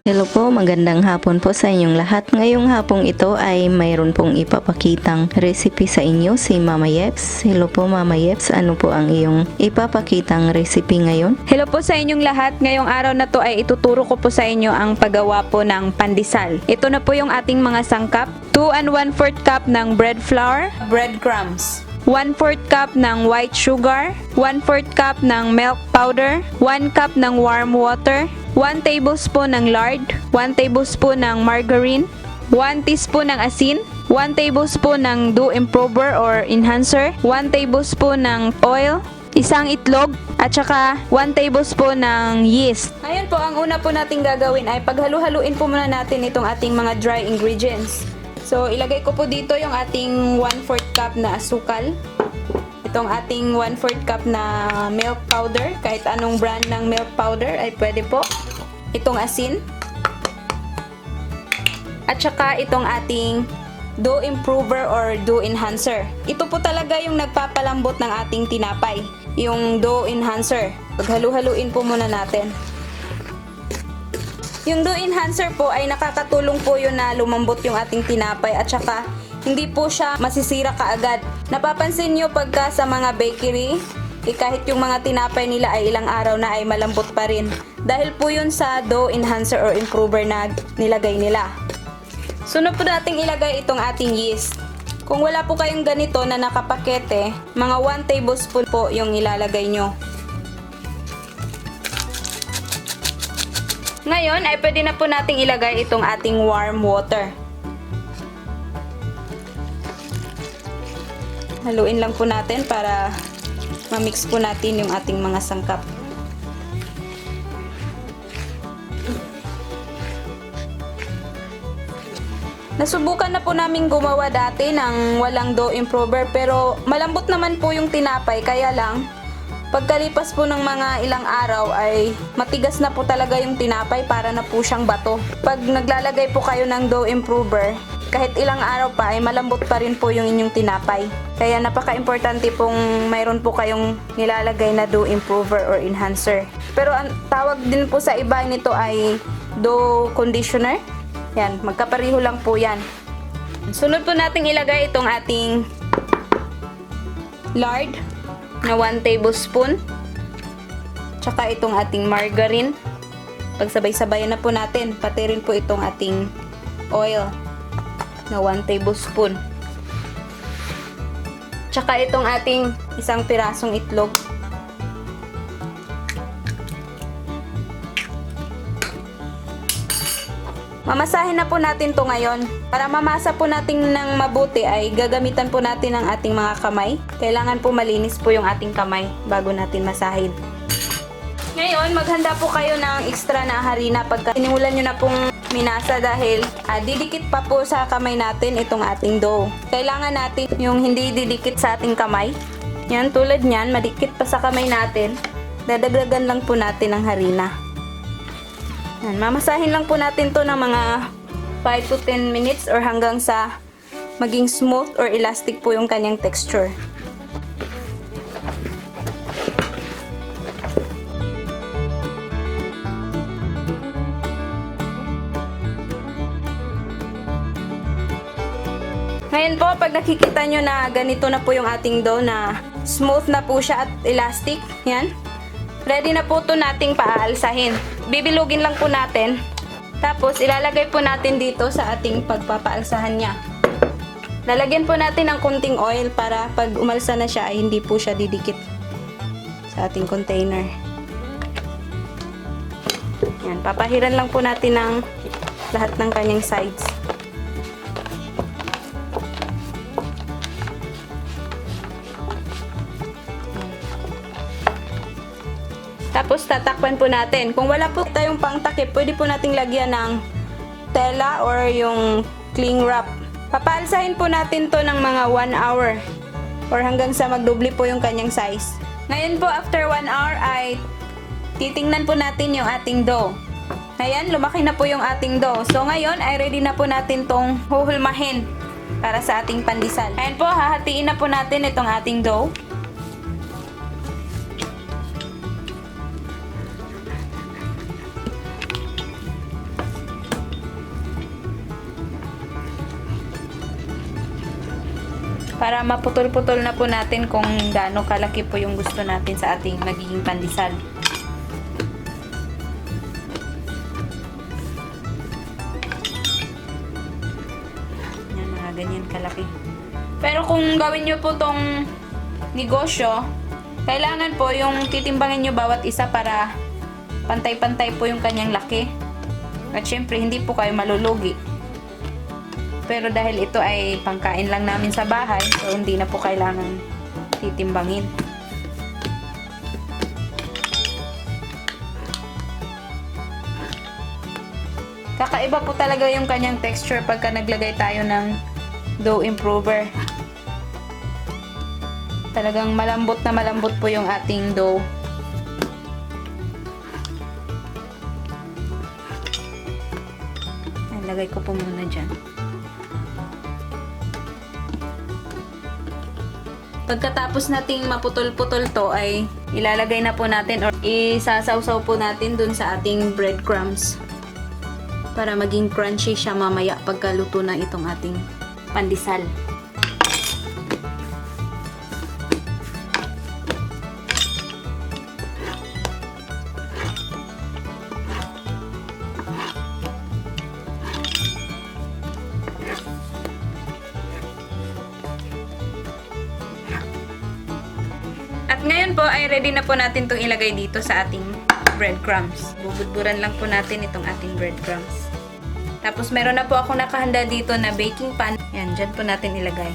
Hello po, magandang hapon po sa inyong lahat. Ngayong hapong ito ay mayroon pong ipapakitang recipe sa inyo si Mama Yeps. Hello po Mama Yeps, ano po ang iyong ipapakitang recipe ngayon? Hello po sa inyong lahat. Ngayong araw na to ay ituturo ko po sa inyo ang paggawa po ng pandesal. Ito na po yung ating mga sangkap. 2 and 1/4 cup ng bread flour, breadcrumbs. 1/4 cup ng white sugar, 1/4 cup ng milk powder, 1 cup ng warm water, 1 tablespoon ng lard, 1 tablespoon ng margarine, 1 teaspoon ng asin, 1 tablespoon ng dough improver or enhancer, 1 tablespoon ng oil, isang itlog, at saka 1 tablespoon ng yeast. Ngayon po, ang una po natin gagawin ay paghalu-haluin po muna natin itong ating mga dry ingredients. So, ilagay ko po dito yung ating 1/4 cup na asukal. Itong ating 1/4 cup na milk powder. Kahit anong brand ng milk powder ay pwede po. Itong asin. At saka itong ating dough improver or dough enhancer. Ito po talaga yung nagpapalambot ng ating tinapay. Yung dough enhancer. Paghalu-haluin po muna natin. Yung dough enhancer po ay nakakatulong po yun na lumambot yung ating tinapay at saka hindi po siya masisira kaagad. Napapansin nyo pagka sa mga bakery, kahit yung mga tinapay nila ay ilang araw na ay malambot pa rin. Dahil po yun sa dough enhancer or improver na nilagay nila. Sunod po nating ilagay itong ating yeast. Kung wala po kayong ganito na nakapakete, mga 1 tablespoon po yung ilalagay nyo. Ngayon ay pwede na po nating ilagay itong ating warm water. Haluin lang po natin para ma-mix po natin yung ating mga sangkap. Nasubukan na po namin gumawa dati ng walang dough improver pero malambot naman po yung tinapay, kaya lang pagkalipas po ng mga ilang araw ay matigas na po talaga yung tinapay, para na po siyang bato. Pag naglalagay po kayo ng dough improver, kahit ilang araw pa ay malambot pa rin po yung inyong tinapay. Kaya napaka-importante pong mayroon po kayong nilalagay na dough improver or enhancer. Pero ang tawag din po sa iba nito ay dough conditioner. Yan, magkapareho lang po yan. Sunod po nating ilagay itong ating lard na 1 tablespoon. Tsaka itong ating margarine. Pagsabay-sabayan na po natin. Pati rin po itong ating oil na 1 tablespoon. Tsaka itong ating isang pirasong itlog. Mamasahin na po natin to ngayon. Para mamasa po natin ng mabuti ay gagamitan po natin ang ating mga kamay. Kailangan po malinis po yung ating kamay bago natin masahin. Ngayon, maghanda po kayo ng extra na harina pagka sinimulan nyo na pong minasa dahil didikit pa po sa kamay natin itong ating dough. Kailangan natin yung hindi didikit sa ating kamay. Yan, tulad nyan, madikit pa sa kamay natin. Dadagdagan lang po natin ang harina. Yan, mamasahin lang po natin to ng mga 5 to 10 minutes or hanggang sa maging smooth or elastic po yung kanyang texture. Ngayon po, pag nakikita nyo na ganito na po yung ating dough na smooth na po siya at elastic, yan, ready na po ito nating paalsahin. Bibilugin lang po natin. Tapos, ilalagay po natin dito sa ating pagpapaalsahan niya. Lalagyan po natin ng kunting oil para pag umalsa na siya ay hindi po siya didikit sa ating container. Yan, papahiran lang po natin ng lahat ng kanyang sides. Tapos tatakpan po natin. Kung wala po tayong pangtakip, pwede po nating lagyan ng tela or yung cling wrap. Papaalsahin po natin to ng mga 1 hour or hanggang sa magdoble po yung kanyang size. Ngayon po, after 1 hour ay titingnan po natin yung ating dough. Ayan, lumaki na po yung ating dough. So ngayon ay ready na po natin tong huhulmahin para sa ating pandesal. Ayan po, hahatiin na po natin itong ating dough. para maputol-putol na po natin kung gaano kalaki po yung gusto natin sa ating magiging pandesal. Yan, mga ganyan kalaki. Pero kung gawin nyo po tong negosyo, kailangan po yung titimbangin nyo bawat isa para pantay-pantay po yung kanyang laki. At syempre, hindi po kayo malulugi. Pero dahil ito ay pangkain lang namin sa bahay, so hindi na po kailangan titimbangin. Kakaiba po talaga yung kanyang texture pagka naglagay tayo ng dough improver. Talagang malambot na malambot po yung ating dough. Lagay ko po muna dyan. Pagkatapos nating maputol-putol to ay ilalagay na po natin or isasawsaw po natin dun sa ating breadcrumbs para maging crunchy siya mamaya pagkaluto na itong ating pandesal. At ngayon po ay ready na po natin itong ilagay dito sa ating breadcrumbs. Bubudburan lang po natin itong ating breadcrumbs. Tapos meron na po ako nakahanda dito na baking pan. Yan, dyan po natin ilagay.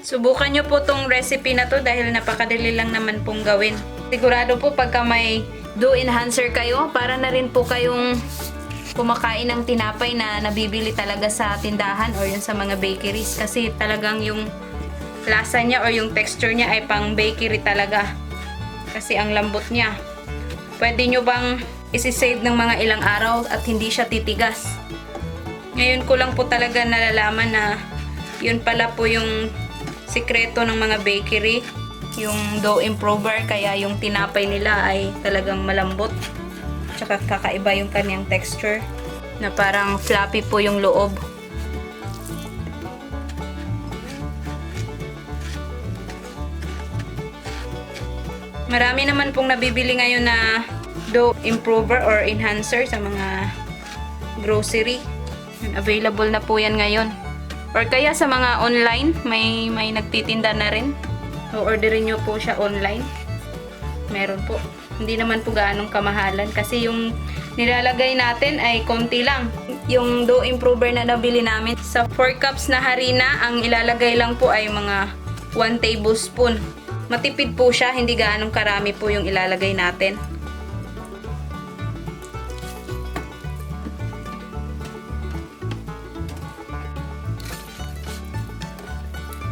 Subukan nyo po tong recipe na to dahil napakadali lang naman pong gawin. Sigurado po pagka may dough enhancer kayo, para na rin po kayong kumakain ng tinapay na nabibili talaga sa tindahan or yun sa mga bakeries. Kasi talagang yung lasa niya or yung texture niya ay pang bakery talaga. Kasi ang lambot niya. Pwede nyo bang isi-save ng mga ilang araw at hindi siya titigas. Ngayon ko lang po talaga nalalaman na yun pala po yung sikreto ng mga bakery, yung dough improver, kaya yung tinapay nila ay talagang malambot. Tsaka kakaiba yung kanyang texture, na parang fluffy po yung loob. Marami naman pong nabibili ngayon na dough improver or enhancer sa mga grocery. Available na po yan ngayon. Or kaya sa mga online, may nagtitinda na rin. O orderin nyo po siya online. Meron po. Hindi naman po gaanong kamahalan kasi yung nilalagay natin ay konti lang. Yung dough improver na nabili namin, sa 4 cups na harina, ang ilalagay lang po ay mga 1 tablespoon. Matipid po siya, hindi gaanong karami po yung ilalagay natin.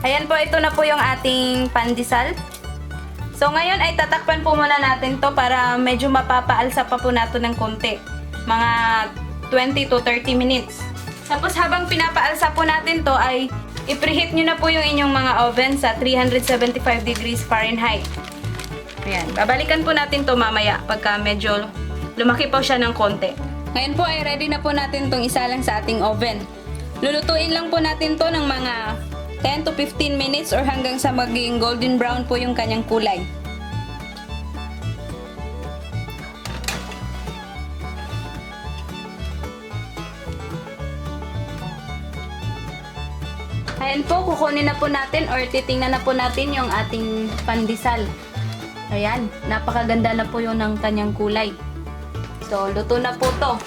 Ayan po, ito na po yung ating pandesal. So, ngayon ay tatakpan po muna natin to para medyo mapapaalsa pa po natin ng konti. Mga 20 to 30 minutes. Tapos, habang pinapaalsa po natin to ay i-preheat nyo na po yung inyong mga oven sa 375 degrees Fahrenheit. Ayan, babalikan po natin to mamaya pagka medyo lumaki po siya ng konti. Ngayon po ay ready na po natin tong isalang sa ating oven. Lulutuin lang po natin to ng mga 10 to 15 minutes or hanggang sa maging golden brown po yung kanyang kulay. Ayan po, kukunin na po natin or titingnan na po natin yung ating pandesal. Ayan, napakaganda na po yun ng kanyang kulay. So, luto na po to.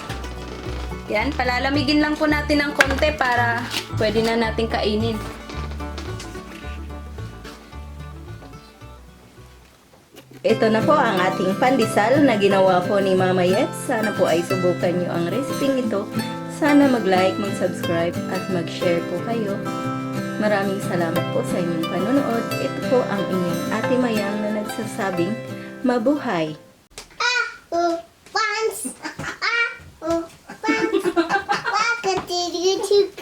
Yan, palalamigin lang po natin ng konti para pwede na natin kainin. Ito na po ang ating pandesal na ginawa po ni Mama Yeps. Sana po ay subukan nyo ang recipe ito. Sana mag-like, mag-subscribe at mag-share po kayo. Maraming salamat po sa inyong panonood. Ito po ang inyong Ate Mayang na nagsasabing mabuhay! Once. Once. Wakati. YouTube